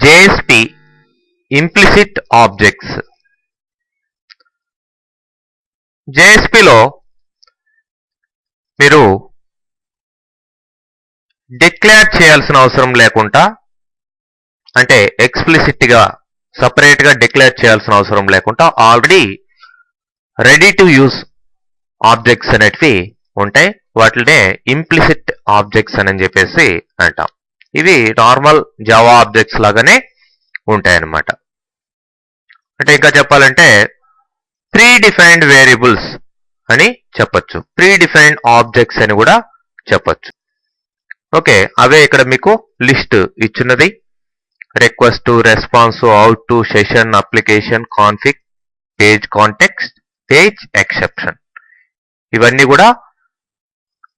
JSP implicit objects. JSPలో మీరు declare చేయాల్సిన అవసరం లేకుండా, అంటే ఎక్స్ప్లిసిట్గా సపరేట్గా డిక్లేర్ చేయాల్సిన అవసరం లేకుండా already ready to use objects అనేటివి ఉంటాయి. వాటినే ఇంప్లిసిట్ ఆబ్జెక్ట్స్ అని చెప్పేసి అంటాం. ఇవి నార్మల్ జావా ఆబ్జెక్ట్స్ లాగానే ఉంటాయన్నమాట. అంటే ఇంకా చెప్పాలంటే ప్రీ డిఫైన్డ్ వేరియబుల్స్ అని చెప్పచ్చు, ప్రీ డిఫైన్డ్ ఆబ్జెక్ట్స్ అని కూడా చెప్పచ్చు. ఓకే, అవే ఇక్కడ మీకు లిస్ట్ ఇచ్చున్నది. Request, response, out, session, application, config, page context, page exception. ఇవన్నీ కూడా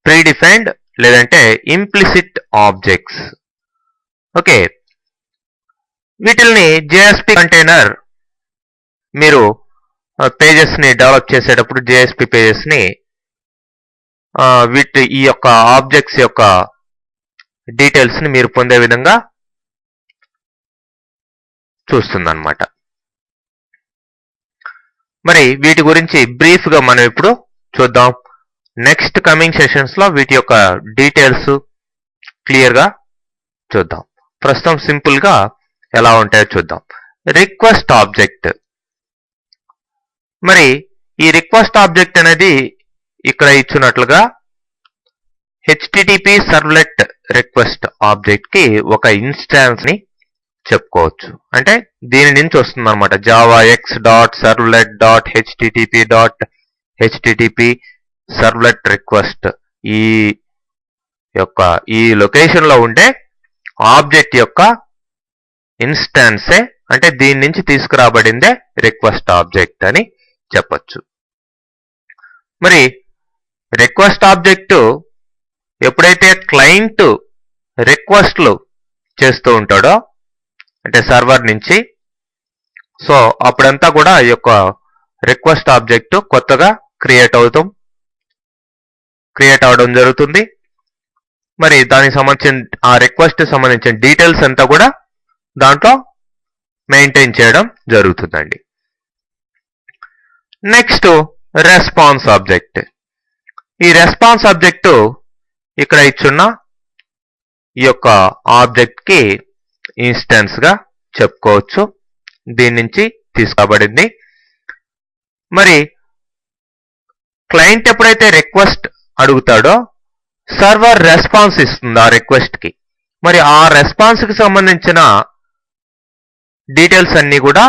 ప్రీ డిఫైన్డ్ లేదంటే ఇంప్లిసిట్ ఆబ్జెక్ట్స్. ఓకే, వీటిల్ని JSP కంటైనర్ మీరు పేజెస్ ని డెవలప్ చేసేటప్పుడు JSP పేజెస్ ని ఈ యొక్క ఆబ్జెక్ట్స్ యొక్క డీటెయిల్స్ ని మీరు పొందే విధంగా చూస్తుందన్నమాట. మరి వీటి గురించి బ్రీఫ్ గా మనం ఇప్పుడు చూద్దాం. నెక్స్ట్ కమింగ్ సెషన్స్ లో వీటి యొక్క డీటెయిల్స్ క్లియర్ గా చూద్దాం. ప్రస్తుతం సింపుల్ గా ఎలా ఉంటాయో చూద్దాం. Request object. మరి ఈ రిక్వెస్ట్ ఆబ్జెక్ట్ అనేది ఇక్కడ ఇచ్చినట్లుగా HTTP సర్వ్లెట్ రిక్వెస్ట్ ఆబ్జెక్ట్ కి ఒక ఇన్స్టాన్స్ ని చెప్పుకోవచ్చు. అంటే దీని నుంచి వస్తుంది అనమాట. javax.servlet.http సర్వ్లెట్ రిక్వెస్ట్ ఈ లొకేషన్ లో ఉండే ఆబ్జెక్ట్ యొక్క ఇన్స్టాన్సే, అంటే దీని నుంచి తీసుకురాబడిందే రిక్వెస్ట్ ఆబ్జెక్ట్ అని చెప్పచ్చు. మరి రిక్వెస్ట్ ఆబ్జెక్ట్ ఎప్పుడైతే క్లయింట్ రిక్వెస్ట్లు చేస్తూ ఉంటాడో, అంటే సర్వర్ నుంచి, సో అప్పుడంతా కూడా ఈ యొక్క రిక్వెస్ట్ ఆబ్జెక్ట్ కొత్తగా క్రియేట్ అవడం జరుగుతుంది. మరి దానికి సంబంధించిన ఆ రిక్వెస్ట్ సంబంధించిన డీటెయిల్స్ అంతా కూడా దాంట్లో మెయింటైన్ చేయడం జరుగుతుందండి. Next response object. ఈ రెస్పాన్స్ ఆబ్జెక్ట్ ఇక్కడ ఇచ్చున్న ఈ యొక్క ఆబ్జెక్ట్ కి ఇన్స్టెన్స్ గా చెప్పుకోవచ్చు. దీని నుంచి తీసుకోబడింది. మరి క్లయింట్ ఎప్పుడైతే రిక్వెస్ట్ అడుగుతాడో సర్వర్ రెస్పాన్స్ ఇస్తుంది ఆ రిక్వెస్ట్ కి. మరి ఆ రెస్పాన్స్ కి సంబంధించిన డీటెయిల్స్ అన్ని కూడా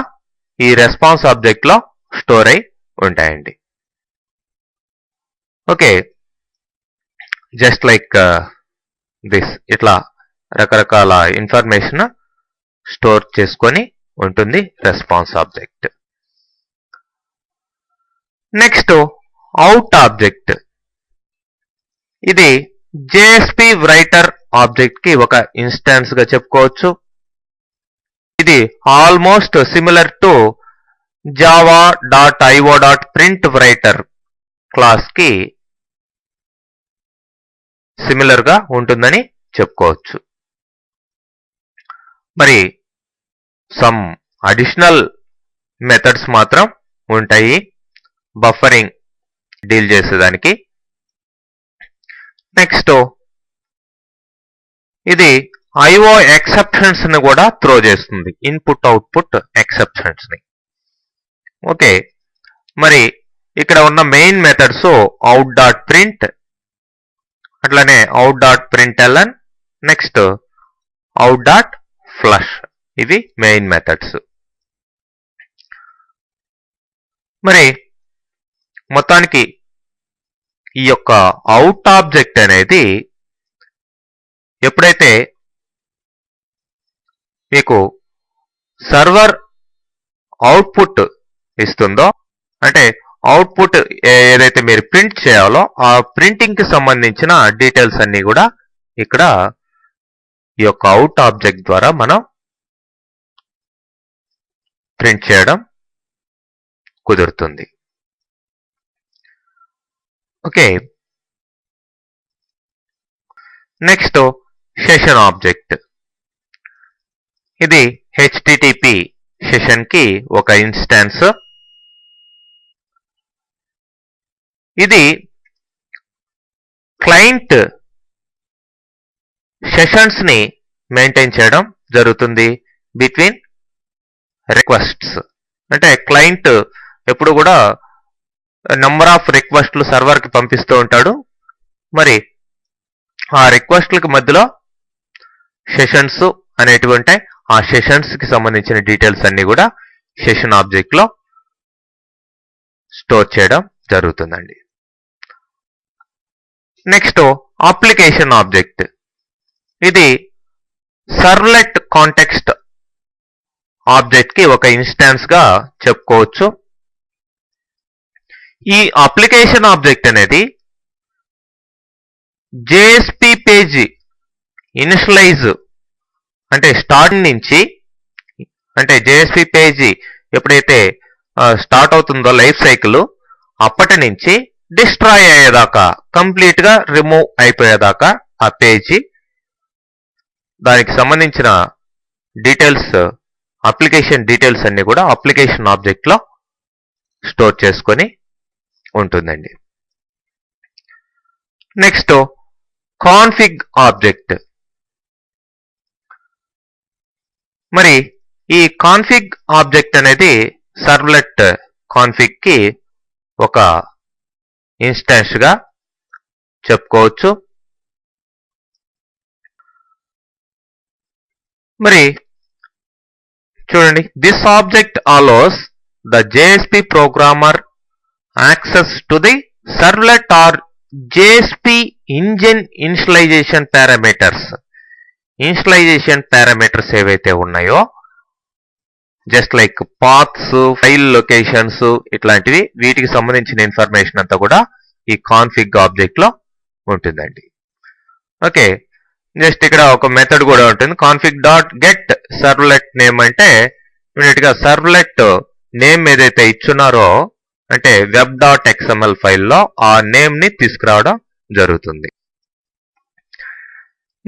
ఈ రెస్పాన్స్ ఆబ్జెక్ట్ లో స్టోర్ అయి ఉంటాయండి. ఓకే, జస్ట్ లైక్ దిస్, ఇట్లా రకరకాల ఇన్ఫర్మేషన్ స్టోర్ చేసుకొని ఉంటుంది response object. Next out object. ఇది JSP రైటర్ ఆబ్జెక్ట్ కి ఒక ఇన్స్టాన్స్ గా చెప్పుకోవచ్చు. ఇది almost similar to java.io.printvwriter class కి సిమిలర్ గా ఉంటుందని చెప్పుకోవచ్చు. మరి సమ్ అడిషనల్ మెథడ్స్ మాత్రం ఉంటాయి బఫరింగ్ డీల్ చేసేదానికి. నెక్స్ట్ ఇది IO ఎక్సెప్షన్స్ ని కూడా త్రో చేస్తుంది, ఇన్పుట్ అవుట్పుట్ ఎక్సెప్షన్స్ ని. ఓకే, మరి ఇక్కడ ఉన్న మెయిన్ మెథడ్స్ out.print, అట్లానే out.println, నెక్స్ట్ out.flush. ఇవి మెయిన్ మెథడ్స్. మరి మొత్తానికి ఈ యొక్క అవుట్ ఆబ్జెక్ట్ అనేది ఎప్పుడైతే మీకు సర్వర్ అవుట్పుట్ ఇస్తుందో, అంటే అవుట్పుట్ ఏదైతే మీరు ప్రింట్ చేయాలో ఆ ప్రింటింగ్ కి సంబంధించిన డీటెయిల్స్ అన్ని కూడా ఇక్కడ ఈ యొక్క అవుట్ ఆబ్జెక్ట్ ద్వారా మనం ప్రింట్ చేయడం కుదురుతుంది. Okay, next session object. ఇది HTTP సెషన్ కి ఒక ఇన్స్టాన్స్. ఇది క్లయింట్ సెషన్స్ ని మెయింటైన్ చేయడం జరుగుతుంది బిట్వీన్ రిక్వెస్ట్స్. అంటే క్లయింట్ ఎప్పుడు కూడా నెంబర్ ఆఫ్ రిక్వెస్ట్లు సర్వర్ కి పంపిస్తూ ఉంటాడు. మరి ఆ రిక్వెస్ట్లకి మధ్యలో సెషన్స్ అనేటివి ఉంటాయి. ఆ సెషన్స్ కి సంబంధించిన డీటెయిల్స్ అన్ని కూడా సెషన్ ఆబ్జెక్ట్ లో స్టోర్ చేయడం జరుగుతుందండి. Next application object. ఇది సర్వ్లెట్ కాంటెక్స్ట్ ఆబ్జెక్ట్ కి ఒక ఇన్స్టాన్స్ గా చెప్పుకోవచ్చు. ఈ అప్లికేషన్ ఆబ్జెక్ట్ అనేది JSP పేజ్ ఇనిషియలైజ్ అంటే స్టార్టింగ్ నుంచి, అంటే JSP పేజీ ఎప్పుడైతే స్టార్ట్ అవుతుందో లైఫ్ సైకిల్, అప్పటి నుంచి డిస్ట్రాయ్ అయ్యేదాకా, కంప్లీట్ గా రిమూవ్ అయిపోయేదాకా ఆ పేజీ దానికి సంబంధించిన డీటెయిల్స్, అప్లికేషన్ డీటెయిల్స్ అన్ని కూడా అప్లికేషన్ ఆబ్జెక్ట్ లో స్టోర్ చేసుకొని ఉంటుందండి. Next config object. మరి ఈ కాన్ఫిగ్ ఆబ్జెక్ట్ అనేది సర్వ్లెట్ కాన్ఫిగ్ కి ఒక ఇన్స్టాన్స్ గా చెప్పుకోవచ్చు. మరి చూడండి, this object allows the JSP programmer access to the servlet or JSP engine initialisation parameters. Initialisation parameters ఏవైతే ఉన్నాయో, just like paths, file locations ఇట్లాంటివి, వీటికి సంబంధించిన ఇన్ఫర్మేషన్ అంతా కూడా ఈ కాన్ఫిగ్ ఆబ్జెక్ట్ లో ఉంటుందండి. ఓకే, జస్ట్ ఇక్కడ ఒక మెథడ్ కూడా ఉంటుంది. Config dot get servlet name అంటే ఇమీడియట్ గా సర్వ్లెట్ నేమ్ ఏదైతే ఇచ్చున్నారో, అంటే web.xml ఫైల్లో ఆ నేమ్ ని తీసుకురావడం జరుగుతుంది.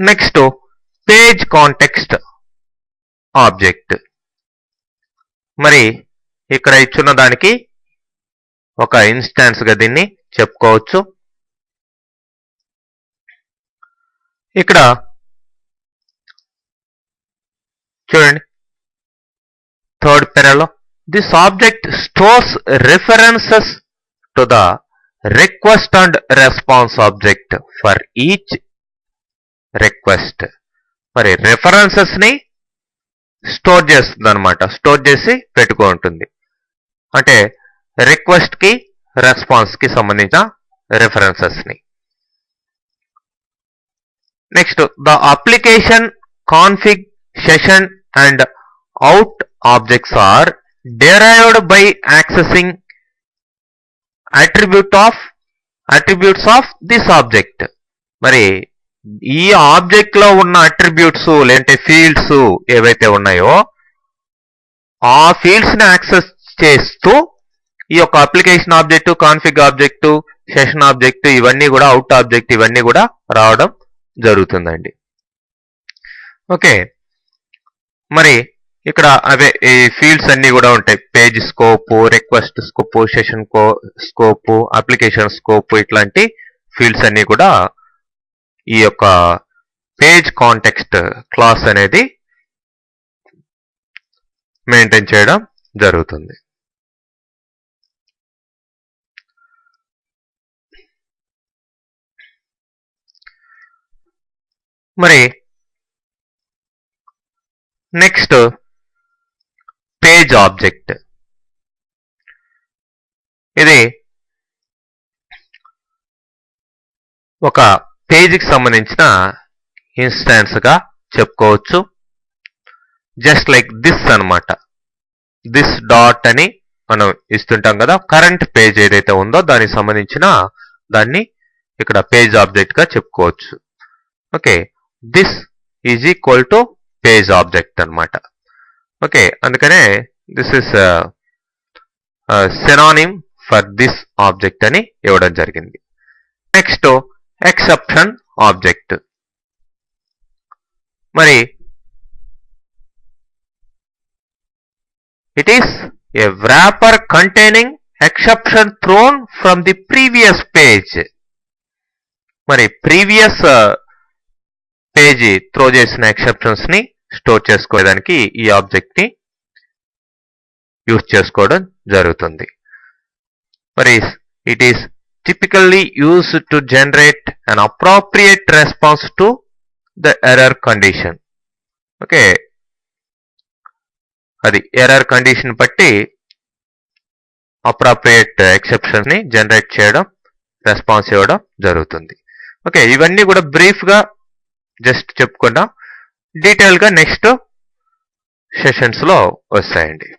Next page context object. మరి ఇక్కడ ఇచ్చున్న దానికి ఒక ఇన్స్టాన్స్ గా దీన్ని చెప్పుకోవచ్చు. ఇక్కడ చూడండి, థర్డ్ పేరాలో this object stores references to the request and response object for each request. మరి రెఫరెన్సెస్ ని స్టోర్ చేస్తుంది అనమాట, స్టోర్ చేసి పెట్టుకుంటుంది. అంటే రిక్వెస్ట్ కి రెస్పాన్స్ కి సంబంధించిన రెఫరెన్సెస్ ని. Next the application config session and out objects are derived by accessing attributes of this object. మరి ఈ ఆబ్జెక్ట్ లో ఉన్న అట్రిబ్యూట్స్ లేదంటే ఫీల్డ్స్ ఏవైతే ఉన్నాయో, ఆ ఫీల్డ్స్ ని యాక్సెస్ చేస్తూ ఈ యొక్క application object, config object, session object, ఇవన్నీ కూడా అవుట్ ఆబ్జెక్ట్, ఇవన్నీ కూడా రావడం జరుగుతుందండి. ఓకే, మరి ఇక్కడ అవే ఈ ఫీల్డ్స్ అన్ని కూడా ఉంటాయి. Page scope, request scope, session scope, application scope, ఇట్లాంటి ఫీల్డ్స్ అన్ని కూడా ఈ యొక్క పేజ్ కాంటెక్స్ట్ క్లాస్ అనేది మెయింటైన్ చేయడం జరుగుతుంది. మరి నెక్స్ట్ పేజ్ ఆబ్జెక్ట్. ఇది ఒక పేజీకి సంబంధించిన ఇన్స్టాన్స్ గా చెప్పుకోవచ్చు. జస్ట్ లైక్ దిస్ అన్నమాట. దిస్ డాట్ అని మనం ఇస్తుంటాం కదా, కరెంట్ పేజ్ ఏదైతే ఉందో దానికి సంబంధించిన దాన్ని ఇక్కడ పేజ్ ఆబ్జెక్ట్ గా చెప్పుకోవచ్చు. Okay, this is equal to page object అన్నమాట. ఓకే, అందుకనే this is synonym for this object అని ఇవ్వడం జరిగింది. Next exception object. మరి it is a wrapper containing exception thrown from the previous page. మరి ప్రీవియస్ పేజీ త్రో చేసిన exceptions ని store చేసుకోవడానికి ఈ ఆబ్జెక్ట్ ని యూజ్ చేసుకోవడం జరుగుతుంది. మరి it is typically used to generate an appropriate response to the error condition. Okay, అది ఎర్రర్ కండిషన్ బట్టి అప్రాప్రియేట్ ఎక్సెప్షన్ ని జనరేట్ చేయడం, రెస్పాన్స్ ఇవ్వడం జరుగుతుంది. ఓకే, ఇవన్నీ కూడా బ్రీఫ్ గా జస్ట్ చెప్పుకున్నాం. డీటెయిల్ గా నెక్స్ట్ సెషన్స్ లో వస్తాయండి.